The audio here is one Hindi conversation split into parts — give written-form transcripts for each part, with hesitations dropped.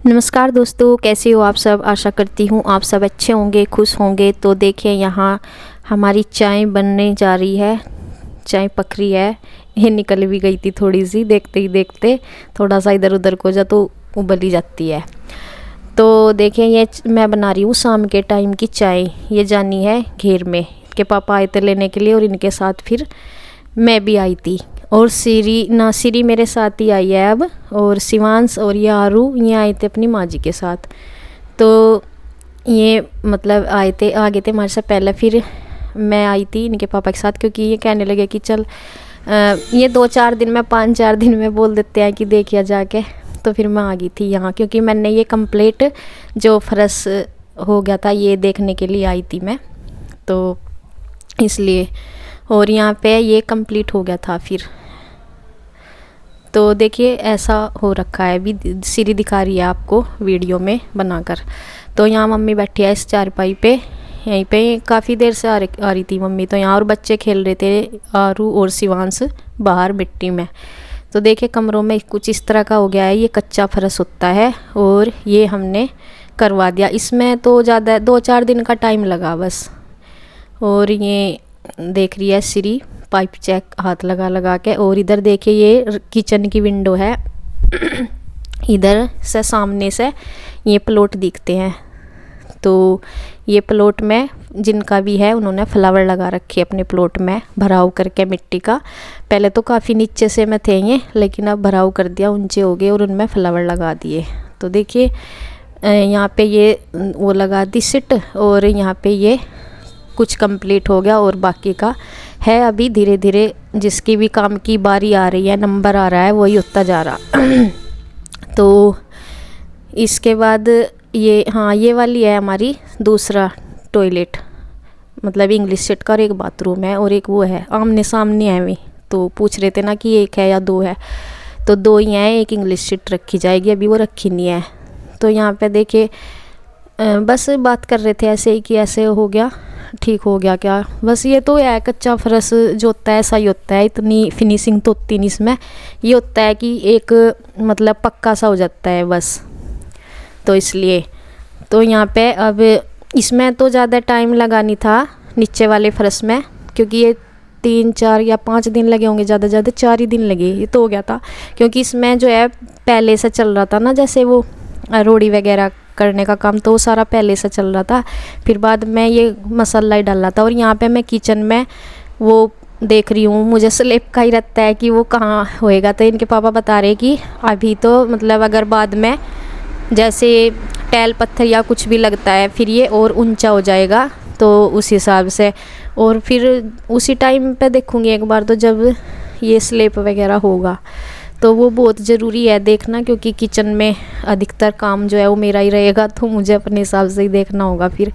नमस्कार दोस्तों, कैसे हो आप सब। आशा करती हूँ आप सब अच्छे होंगे, खुश होंगे। तो देखिए यहाँ हमारी चाय बनने जा रही है, चाय पक रही है। ये निकल भी गई थी थोड़ी सी, देखते ही देखते थोड़ा सा इधर उधर को जा तो उबल ही जाती है। तो देखिए ये मैं बना रही हूँ शाम के टाइम की चाय। ये जानी है घेर में, के पापा आए थे लेने के लिए और इनके साथ फिर मैं भी आई थी। और सीरी मेरे साथ ही आई है अब, और शिवांश और ये आरू ये आए थे अपनी माँ जी के साथ। तो ये मतलब आ गए थे हमारे से पहले, फिर मैं आई थी इनके पापा के साथ, क्योंकि ये कहने लगे कि चल ये 2-4 दिन में 5-4 दिन में बोल देते हैं कि देखिए जाके। तो फिर मैं आ गई थी यहाँ, क्योंकि मैंने ये कंप्लीट जो फर्श हो गया था ये देखने के लिए आई थी मैं, तो इसलिए। और यहाँ पे ये कंप्लीट हो गया था फिर। तो देखिए ऐसा हो रखा है, अभी सीरी दिखा रही है आपको वीडियो में बनाकर। तो यहाँ मम्मी बैठी है इस चारपाई पे, यहीं पे काफ़ी देर से आ रही थी मम्मी। तो यहाँ और बच्चे खेल रहे थे, आरू और शिवांश बाहर मिट्टी में। तो देखिए कमरों में कुछ इस तरह का हो गया है, ये कच्चा फर्श होता है और ये हमने करवा दिया। इसमें तो ज़्यादा 2-4 दिन का टाइम लगा बस। और ये देख रही है सीरी पाइप चेक हाथ लगा लगा के। और इधर देखिए ये किचन की विंडो है इधर से सामने से ये प्लॉट दिखते हैं। तो ये प्लॉट में जिनका भी है उन्होंने फ्लावर लगा रखे अपने प्लॉट में, भराव करके मिट्टी का। पहले तो काफ़ी नीचे से में थे ये, लेकिन अब भराव कर दिया, ऊंचे हो गए और उनमें फ्लावर लगा दिए। तो देखिए यहाँ पे ये वो लगा दी सिट, और यहाँ पे ये कुछ कंप्लीट हो गया और बाकी का है अभी धीरे धीरे। जिसकी भी काम की बारी आ रही है, नंबर आ रहा है, वही होता जा रहा। तो इसके बाद ये हाँ ये वाली है हमारी दूसरा टॉयलेट, मतलब इंग्लिश सेट का, और एक बाथरूम है और एक वो है आमने सामने है। वे तो पूछ रहे थे ना कि एक है या 2 है, तो 2 ही हैं। एक इंग्लिश सेट रखी जाएगी, अभी वो रखी नहीं है। तो यहाँ पे देखिए बस बात कर रहे थे ऐसे ही कि ऐसे हो गया, ठीक हो गया क्या। बस ये तो है कच्चा फर्श जो होता है ऐसा ही होता है, इतनी फिनिशिंग तो होती नहीं इसमें। ये होता है कि एक मतलब पक्का सा हो जाता है बस, तो इसलिए। तो यहाँ पे अब इसमें तो ज़्यादा टाइम लगा नहीं था नीचे वाले फर्श में, क्योंकि ये 3-4 या 5 दिन लगे होंगे, ज़्यादा 4 ही दिन लगे, ये तो हो गया था। क्योंकि इसमें जो है पहले से चल रहा था ना, जैसे वो रोड़ी वगैरह करने का काम, तो वो सारा पहले से चल रहा था। फिर बाद में ये मसाला ही डाला था। और यहाँ पे मैं किचन में वो देख रही हूँ, मुझे स्लेब का ही रहता है कि वो कहाँ होएगा। तो इनके पापा बता रहे कि अभी तो मतलब अगर बाद में जैसे टैल पत्थर या कुछ भी लगता है फिर ये और ऊंचा हो जाएगा, तो उस हिसाब से। और फिर उसी टाइम पे देखूँगी एक बार, तो जब ये स्लेब वगैरह होगा तो वो बहुत ज़रूरी है देखना, क्योंकि किचन में अधिकतर काम जो है वो मेरा ही रहेगा, तो मुझे अपने हिसाब से ही देखना होगा फिर,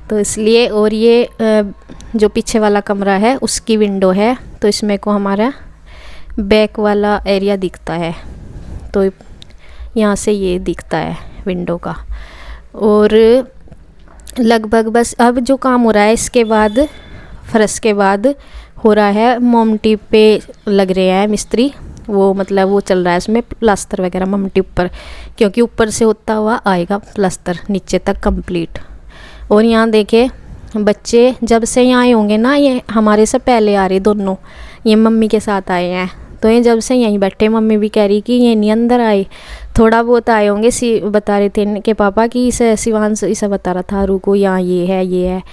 तो इसलिए। और ये जो पीछे वाला कमरा है उसकी विंडो है, तो इसमें को हमारा बैक वाला एरिया दिखता है। तो यहाँ से ये दिखता है विंडो का। और लगभग बस अब जो काम हो रहा है इसके बाद, फर्श के बाद हो रहा है मोमटी पे लग रहे हैं मिस्त्री, वो मतलब वो चल रहा है इसमें प्लास्टर वगैरह ममटी ऊपर, क्योंकि ऊपर से होता हुआ आएगा प्लास्टर नीचे तक कंप्लीट। और यहाँ देखे बच्चे जब से यहाँ आए होंगे ना, ये हमारे से पहले आ रहे दोनों, ये मम्मी के साथ आए हैं। तो ये जब से यहीं बैठे, मम्मी भी कह रही कि ये नहीं अंदर आए, थोड़ा बहुत आए होंगे। बता रहे थे इनके पापा कि इसे शिवांश इसे बता रहा था आरू को, यहाँ ये है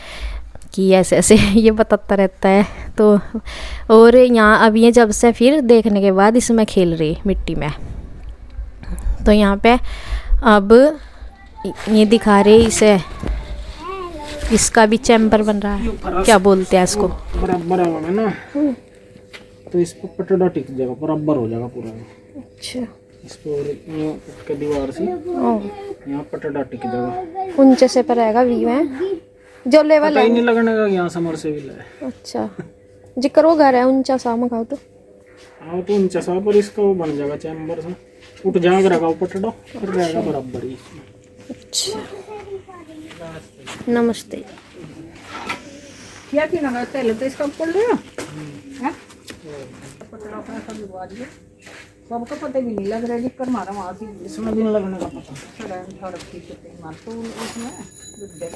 कि ऐसे ऐसे ये बताता रहता है। तो और यहाँ अब ये जब से फिर देखने के बाद इसमें खेल रही मिट्टी में। तो यहाँ पे अब ये दिखा रहे इसे, इसका भी चैम्बर बन रहा है, क्या बोलते हैं इसको, बराबर है ना, तो इस पर पटड़ा टिक जाएगा, बराबर हो जाएगा पूरा। अच्छा, इस पर के दीवार से यहाँ पटड़ा टिक जाएगा, ऊंचे से पर आएगा व्यू है जो लेवल है, नहीं लगने का यहाँ समर से भी है। अच्छा जिक्र वो घर है ऊंचा सा मखाओ तो तो ऊंचा सा, पर इसका वो बन जाएगा चैम्बर से, उठ जाएगा पटड़ा और रहेगा बराबर ही। अच्छा नमस्ते। क्या थी ना, तो इसका ऊपर ले पटड़ा अपना सब लगा दिए। सबको पता भी नहीं लग रहा है जिक्कर मारा वहाँ से इसमें भी नहीं लगने का पता। सड़क सड़क ठीक है मार तो उसमें रुक गए।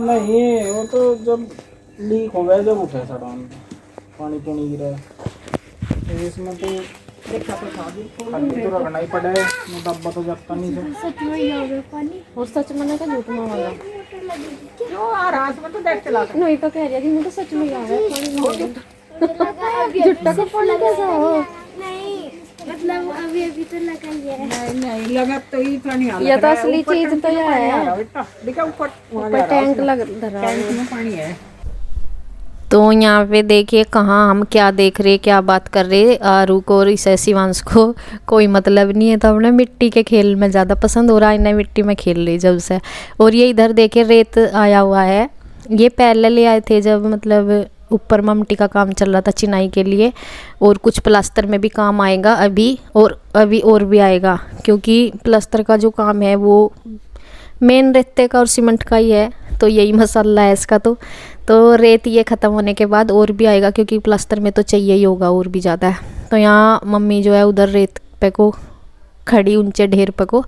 नहीं वो तो जब लीक हो गया जब उठे सड़ान पानी पुनी गिरा। इसमें तो देखा तो था भी खाली तो रखना ही पड़ा है, डब्बा तो जाता नहीं है। सच में आ गया पानी और सच में का झूठ में वाला क्यों आ रहा है इसमें तो देख चला कर। नहीं तो कह रही थी मैं तो सच में आ गया पानी झुट्टा का पानी कैसा हो नहीं मतलब अभी अभी तो लगा ही है। नहीं नहीं लगा तो ही था नहीं आ ये तो असली चीज तो यह है बेटा देखा ऊपर ऊपर टैंक लग धरा है। टैंक में पानी है। तो यहाँ पे देखिए कहाँ हम क्या देख रहे क्या बात कर रहे। आरू को और इस शिवांश को कोई मतलब नहीं है, तो हमने मिट्टी के खेल में ज़्यादा पसंद हो रहा है, इन्हें मिट्टी में खेल रही जब से। और ये इधर देखिए रेत आया हुआ है, ये पहले ले आए थे जब मतलब ऊपर ममटी का काम चल रहा था चिनाई के लिए, और कुछ प्लास्टर में भी काम आएगा अभी और भी आएगा, क्योंकि प्लास्टर का जो काम है वो मेन रेते का और सीमेंट का ही है, तो यही मसाला है इसका। तो रेत ये ख़त्म होने के बाद और भी आएगा, क्योंकि प्लास्टर में तो चाहिए ही होगा और भी ज़्यादा है। तो यहाँ मम्मी जो है उधर रेत पे को खड़ी ऊंचे ढेर पे को,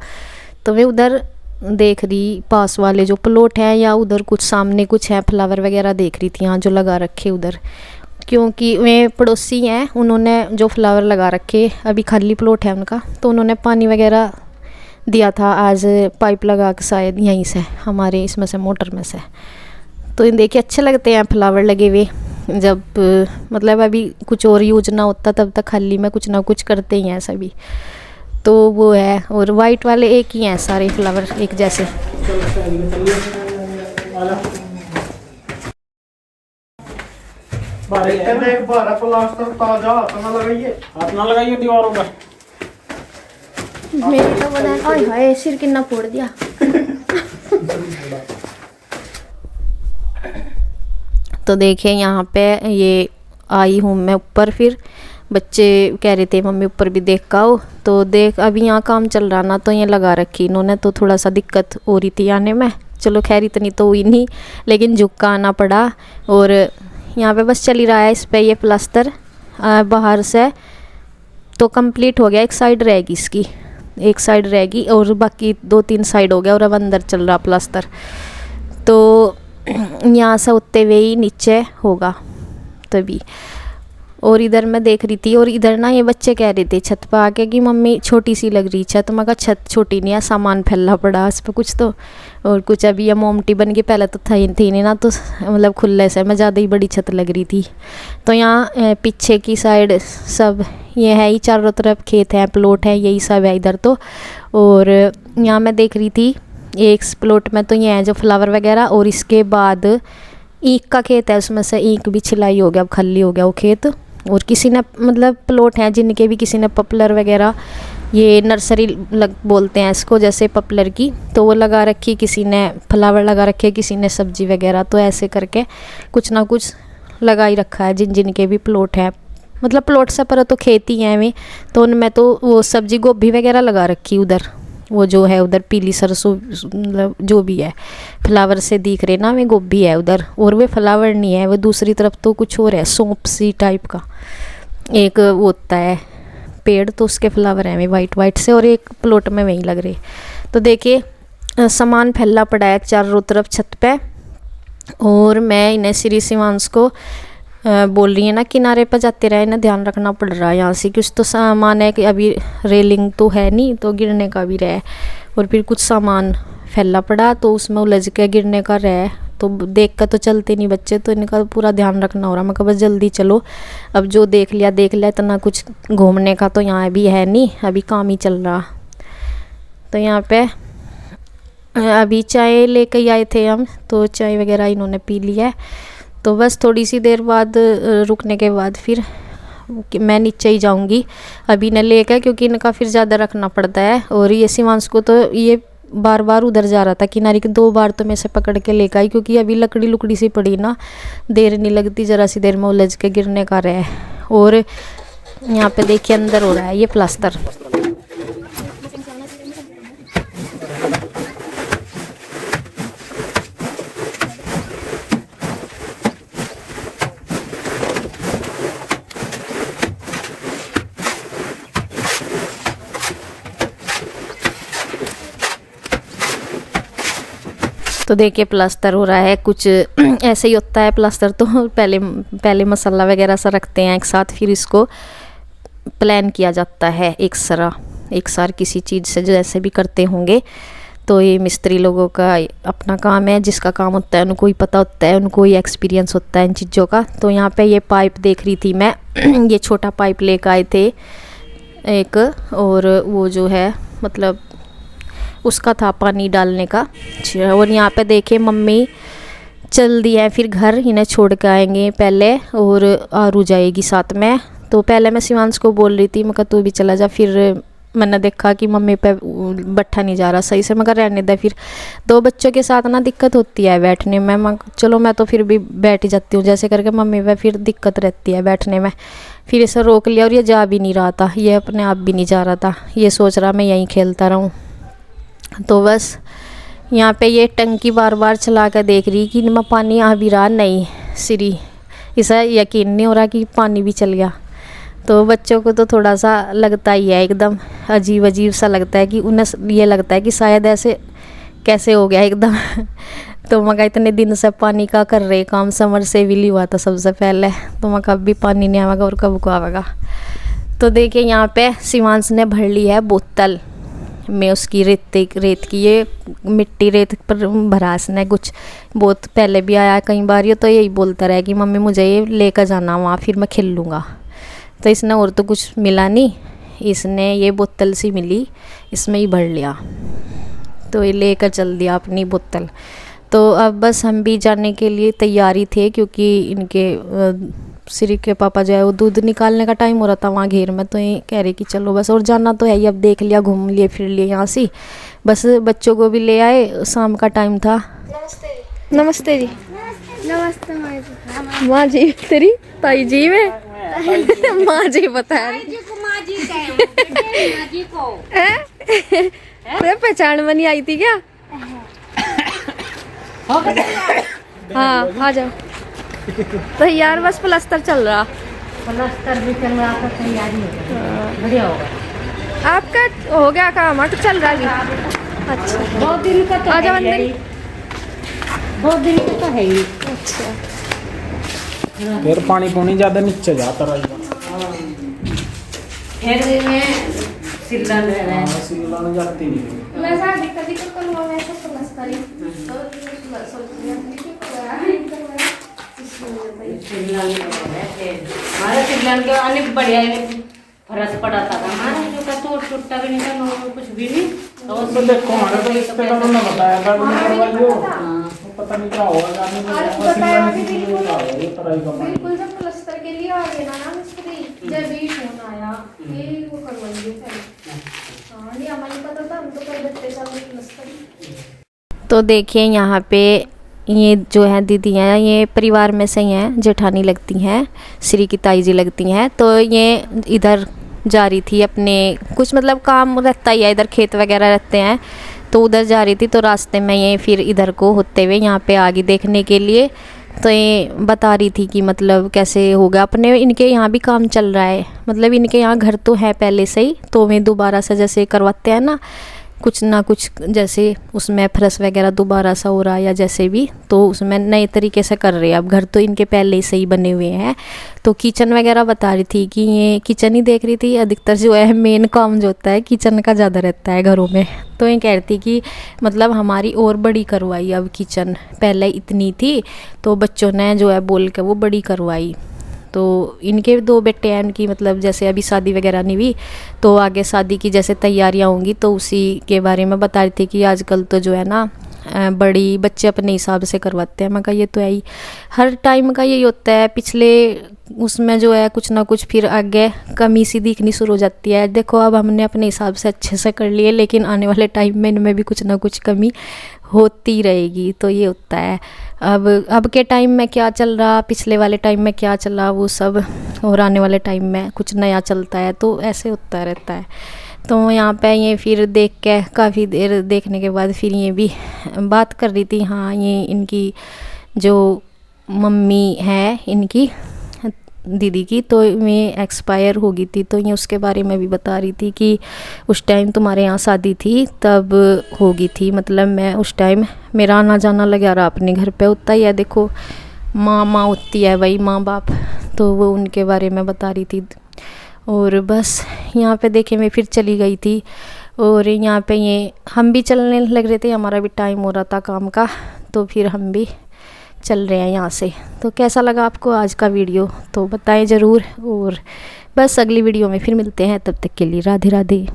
तो मैं उधर देख रही पास वाले जो प्लॉट है, या उधर कुछ सामने कुछ है फ्लावर वगैरह देख रही थी यहाँ जो लगा रखे उधर, क्योंकि वे पड़ोसी हैं उन्होंने जो फ्लावर लगा रखे, अभी खाली प्लॉट है उनका, तो उन्होंने पानी वगैरह दिया था आज पाइप लगा के, शायद यहीं से हमारे इसमें से मोटर में से। तो इन देखिए अच्छे लगते हैं फ्लावर लगे हुए, जब मतलब अभी कुछ और यूज ना होता तब तक खाली में कुछ ना कुछ करते ही हैं सभी। तो वो है, और वाइट वाले एक ही हैं सारे फ्लावर एक जैसे। प्लास्टर ताजा हाथ ना लगाइए दीवारों पर। मेरे तो बना आय हाय सिर कितना फोड़ दिया। तो देखिए यहाँ पे ये आई हूँ मैं ऊपर, फिर बच्चे कह रहे थे मम्मी ऊपर भी देख का आओ, तो देख अभी यहाँ काम चल रहा ना, तो ये लगा रखी इन्होंने, तो थोड़ा सा दिक्कत हो रही थी आने में। चलो खैर इतनी तो हुई नहीं, लेकिन झुक का आना पड़ा। और यहाँ पे बस चल ही रहा है इस पे ये प्लास्टर बाहर से तो कंप्लीट हो गया, एक साइड रहेगी इसकी, एक साइड रहेगी और बाकी 2-3 साइड हो गया, और अब अंदर चल रहा प्लास्टर। तो यहाँ से उतने हुए ही नीचे होगा तभी। और इधर मैं देख रही थी, और इधर ना ये बच्चे कह रहे थे छत पर आके कि मम्मी छोटी सी लग रही छत। मैं कहा छत छोटी नहीं है, सामान फैला पड़ा उस पर कुछ तो, और कुछ अभी ये मोमटी बन गई, पहले तो थी नहीं ना, तो मतलब खुले से मैं ज़्यादा ही बड़ी छत लग रही थी। तो यहाँ पीछे की साइड सब ये है ही, चारों तरफ खेत है प्लॉट है, यही सब है इधर तो। और यहाँ मैं देख रही थी एक प्लॉट में तो ये है जो फ्लावर वगैरह, और इसके बाद ईख का खेत है, उसमें से ईख भी छिलाई हो गया, अब खाली हो गया वो खेत। और किसी ने मतलब प्लॉट हैं जिनके भी किसी ने पॉपुलर वगैरह, ये नर्सरी बोलते हैं इसको, जैसे पॉपुलर की, तो वो लगा रखी, किसी ने फ्लावर लगा रखे, किसी ने सब्जी वगैरह, तो ऐसे करके कुछ ना कुछ लगा ही रखा है जिनके भी प्लॉट है। मतलब प्लॉट से पर तो खेती है में, तो उनमें तो वो सब्जी गोभी वगैरह लगा रखी उधर, वो जो है उधर पीली सरसों मतलब जो भी है फ्लावर से दिख रहे ना, वे गोभी है उधर। और वे फ्लावर नहीं है, वो दूसरी तरफ तो कुछ और है, सौंप सी टाइप का एक वो होता है पेड़, तो उसके फ्लावर हैं वे वाइट वाइट से, और एक प्लॉट में वहीं लग रहे। तो देखिए सामान फैला पड़ा है चारों तरफ छत पे। और मैं इन्हें श्री शिवांश को बोल रही है ना किनारे पर जाते रहे, इन्हें ध्यान रखना पड़ रहा है यहाँ से, कुछ तो सामान है कि अभी रेलिंग तो है नहीं, तो गिरने का भी रहे, और फिर कुछ सामान फैला पड़ा तो उसमें उलझ के गिरने का रहे, तो देख कर तो चलते नहीं बच्चे, तो इनका पूरा ध्यान रखना हो रहा। मैं कहा बस जल्दी चलो, अब जो देख लिया, इतना कुछ घूमने का तो यहाँ भी है नहीं, अभी काम ही चल रहा। तो यहाँ पे अभी चाय लेके आए थे हम, तो चाय वगैरह इन्होंने पी लिया है। तो बस थोड़ी सी देर बाद रुकने के बाद फिर मैं नीचे ही जाऊंगी अभी न लेकर, क्योंकि इनका फिर ज़्यादा रखना पड़ता है। और ये शिवांश को तो ये बार बार उधर जा रहा था किनारे के, 2 बार तो मैं से पकड़ के लेकर आई, क्योंकि अभी लकड़ी लुकड़ी सी पड़ी ना, देर नहीं लगती, ज़रा सी देर में उलझ के गिरने का रहे। और यहाँ पे देखिए अंदर हो रहा है ये प्लास्टर। तो देखिए प्लास्टर हो रहा है, कुछ ऐसे ही होता है प्लास्टर। तो पहले मसाला वगैरह सा रखते हैं एक साथ, फिर इसको प्लान किया जाता है एक सार किसी चीज़ से, जैसे भी करते होंगे। तो ये मिस्त्री लोगों का अपना काम है, जिसका काम होता है उनको ही पता होता है, उनको ही एक्सपीरियंस होता है इन चीज़ों का। तो यहाँ पे ये पाइप देख रही थी मैं ये छोटा पाइप लेकर आए थे एक, और वो जो है मतलब उसका था पानी डालने का। और यहाँ पे देखिए मम्मी चल दी है फिर घर, इन्हें छोड़ के आएंगे पहले, और आरू जाएगी साथ में। तो पहले मैं शिवांश को बोल रही थी, मैं कहा तू भी चला जा, फिर मैंने देखा कि मम्मी पे बैठा नहीं जा रहा सही से, मगर रहने दे, फिर 2 बच्चों के साथ ना दिक्कत होती है बैठने में। चलो मैं तो फिर भी बैठ ही जाती हूँ जैसे करके, मम्मी पे फिर दिक्कत रहती है बैठने में। फिर इसे रोक लिया और ये जा भी नहीं रहा था, ये अपने आप भी नहीं जा रहा था, ये सोच रहा मैं यहीं खेलता रहूँ। तो बस यहाँ पे ये टंकी बार बार चला कर देख रही कि मैं पानी आ भी रहा नहीं, सिरी इसे यकीन नहीं हो रहा कि पानी भी चल गया। तो बच्चों को तो थोड़ा सा लगता ही है, एकदम अजीब अजीब सा लगता है कि उन्हें ये लगता है कि शायद ऐसे कैसे हो गया एकदम। तो मैं इतने दिन से पानी का कर रहे काम, समर से भी हुआ था सबसे पहले, तो मैं कब भी पानी नहीं आवेगा और कब को आवेगा। तो देखिए यहाँ पे शिवांश ने भर ली है बोतल में उसकी रेत की, ये मिट्टी रेत पर भरा इसने कुछ, बहुत पहले भी आया कई बार ये, तो यही बोलता रहा कि मम्मी मुझे ये लेकर जाना वहाँ, फिर मैं खेल लूँगा। तो इसने और तो कुछ मिला नहीं, इसने ये बोतल सी मिली, इसमें ही भर लिया, तो ये लेकर चल दिया अपनी बोतल। तो अब बस हम भी जाने के लिए तैयारी थे, क्योंकि इनके श्री के पापा जो है वो दूध निकालने का टाइम हो रहा था वहाँ घेर में। तो ये कह रहे कि चलो बस, और जाना तो है ही, अब देख लिया, घूम लिए फिर लिए यहाँ से, बस बच्चों को भी ले आए, शाम का टाइम था। नमस्ते जी। नमस्ते माँ जी तेरी ताई जी में माँ जी बता रही पहचान में नहीं आई थी क्या? हाँ आ जाओ। तो यार बस प्लास्टर चल रहा, प्लास्टर भी चल रहा था, तैयारी हो गई, बढ़िया होगा। आपका हो गया काम? तो चल रहा है। अच्छा 2 दिन का तो आ जाओ अंदर। 2 दिन का तो है ही। अच्छा फिर पानी पौनी ज्यादा नीचे जाता रहेगा, फिर मैं सिल्ला ले रहा है, सिला में जाती नहीं। मैं शादी कभी तो करूँगा, मैं तो प्लास्टर ही सोच लिया सिल्ला ले रहा है। हमारे सिल्ला के आने बढ़िया फरस पड़ा था हमारा, जो का तो टूटा भी नहीं था, नो कुछ भी नहीं। तो देखो हमारे तो रिश्तेदारों ने बताया था पता नहीं क्या होगा, बिल्कुल जब प्लास्टर के लिए आ गए ना मिस्त्री, जब भी फोन आया कि वो करवाइए पहले। हाँ नहीं हमें पता था, हम तो कर देते चलो प्लास्टर। तो देखिए यहाँ पे ये जो है दीदी हैं, ये परिवार में से ही हैं, जेठानी लगती हैं, श्री की ताई जी लगती हैं। तो ये इधर जा रही थी अपने, कुछ मतलब काम रहता ही है इधर, खेत वगैरह रहते हैं, तो उधर जा रही थी। तो रास्ते में ये फिर इधर को होते हुए यहाँ पे आ गई देखने के लिए। तो ये बता रही थी कि मतलब कैसे होगा अपने, इनके यहाँ भी काम चल रहा है, मतलब इनके यहाँ घर तो है पहले से ही, तो वे दोबारा से जैसे करवाते हैं ना कुछ ना कुछ, जैसे उसमें फरस वगैरह दोबारा सा हो रहा है या जैसे भी, तो उसमें नए तरीके से कर रहे हैं। अब घर तो इनके पहले से ही बने हुए हैं। तो किचन वगैरह बता रही थी कि ये किचन ही देख रही थी, अधिकतर जो है मेन काम जो होता है किचन का ज़्यादा रहता है घरों में। तो ये कह रही थी कि मतलब हमारी और बड़ी करवाई अब किचन, पहले इतनी थी तो बच्चों ने जो है बोल के वो बड़ी करवाई। तो इनके 2 बेटे हैं इनकी, मतलब जैसे अभी शादी वगैरह नहीं हुई, तो आगे शादी की जैसे तैयारियां होंगी, तो उसी के बारे में बता रही थी कि आजकल तो जो है ना बड़ी बच्चे अपने हिसाब से करवाते हैं। मैं कहा ये तो है ही, हर टाइम का यही होता है, पिछले उसमें जो है कुछ ना कुछ फिर आगे कमी सी दिखनी शुरू हो जाती है। देखो अब हमने अपने हिसाब से अच्छे से कर लिए, लेकिन आने वाले टाइम में इनमें भी कुछ ना कुछ कमी होती रहेगी। तो ये होता है, अब के टाइम में क्या चल रहा, पिछले वाले टाइम में क्या चला वो सब, और आने वाले टाइम में कुछ नया चलता है, तो ऐसे होता रहता है। तो यहाँ पे ये फिर देख के काफ़ी देर देखने के बाद फिर ये भी बात कर रही थी। हाँ ये इनकी जो मम्मी है इनकी दीदी की, तो मैं एक्सपायर हो गई थी। तो ये उसके बारे में भी बता रही थी कि उस टाइम तुम्हारे यहाँ शादी थी तब हो गई थी, मतलब मैं उस टाइम मेरा आना जाना लगा रहा अपने घर पे होता ही है। देखो माँ होती है भाई, माँ बाप, तो वो उनके बारे में बता रही थी। और बस यहाँ पे देखे मैं फिर चली गई थी, और यहाँ पे ये हम भी चलने लग रहे थे, हमारा भी टाइम हो रहा था काम का, तो फिर हम भी चल रहे हैं यहाँ से। तो कैसा लगा आपको आज का वीडियो तो बताएं ज़रूर, और बस अगली वीडियो में फिर मिलते हैं, तब तक के लिए राधे राधे।